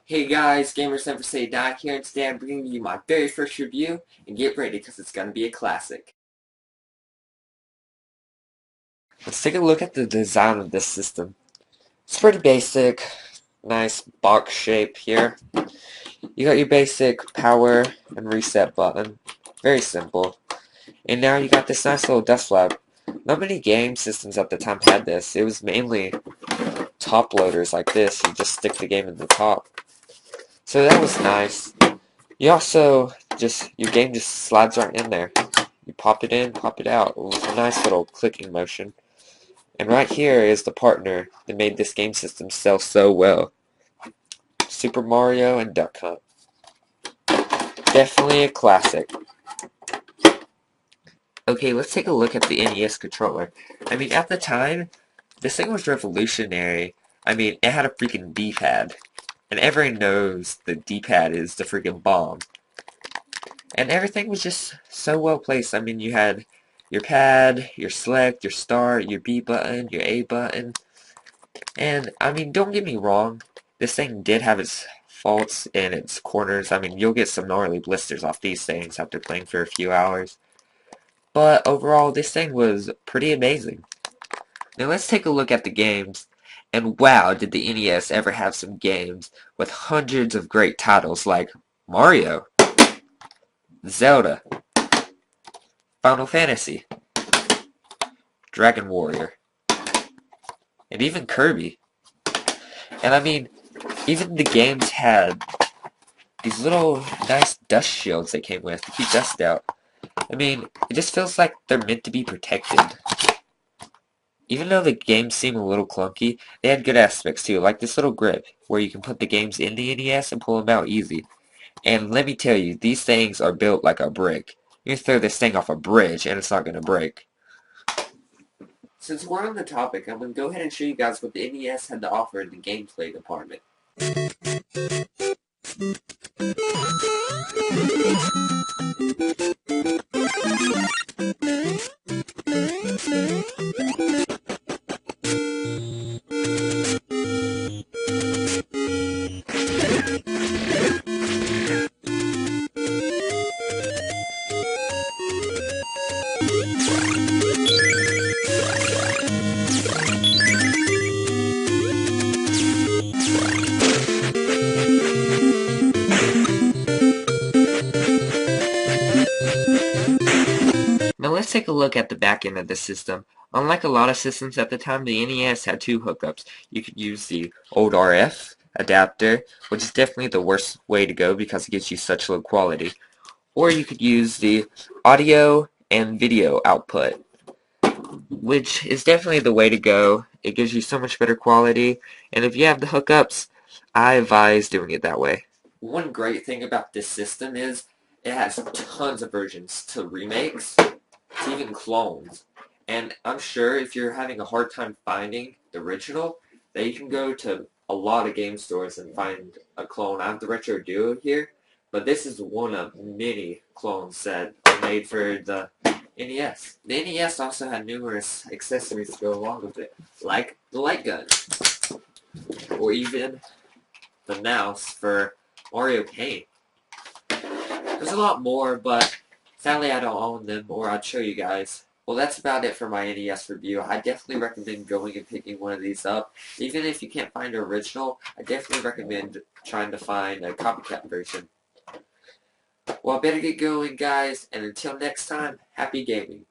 Hey guys, Gamers Never Say Die here, and today I'm bringing you my very first review, and get ready because it's going to be a classic. Let's take a look at the design of this system. It's pretty basic, nice box shape here. You got your basic power and reset button, very simple. And now you got this nice little dust flap. Not many game systems at the time had this. It was mainly top loaders like this. You just stick the game in the top. So that was nice. You also your game just slides right in there. You pop it in, pop it out with a nice little clicking motion. And right here is the partner that made this game system sell so well. Super Mario and Duck Hunt. Definitely a classic. Okay, let's take a look at the NES controller. I mean, at the time, this thing was revolutionary. I mean, it had a freaking D-pad. And everyone knows the D-pad is the freaking bomb. And everything was just so well placed. I mean, you had your pad, your select, your start, your B button, your A button. And, I mean, don't get me wrong, this thing did have its faults and its corners. I mean, you'll get some gnarly blisters off these things after playing for a few hours. But overall, this thing was pretty amazing. Now let's take a look at the games. And wow, did the NES ever have some games with hundreds of great titles like Mario, Zelda, Final Fantasy, Dragon Warrior, and even Kirby. And I mean, even the games had these little nice dust shields they came with to keep dust out. I mean, it just feels like they're meant to be protected. Even though the games seem a little clunky, they had good aspects too, like this little grip, where you can put the games in the NES and pull them out easy. And let me tell you, these things are built like a brick. You can throw this thing off a bridge and it's not going to break. Since we're on the topic, I'm going to go ahead and show you guys what the NES had to offer in the gameplay department. Now let's take a look at the back end of the system. Unlike a lot of systems at the time, the NES had two hookups. You could use the old RF adapter, which is definitely the worst way to go because it gives you such low quality. Or you could use the audio and video output, which is definitely the way to go. It gives you so much better quality, and if you have the hookups, I advise doing it that way. One great thing about this system is it has tons of versions to remakes, to even clones. And I'm sure if you're having a hard time finding the original, that you can go to a lot of game stores and find a clone. I have the Retro Duo here, but this is one of many clones that are made for the NES. The NES also had numerous accessories to go along with it, like the light gun, or even the mouse for Mario Paint. There's a lot more, but sadly I don't own them, or I'd show you guys. Well, that's about it for my NES review. I definitely recommend going and picking one of these up. Even if you can't find an original, I definitely recommend trying to find a copycat version. Well, I better get going, guys, and until next time, happy gaming.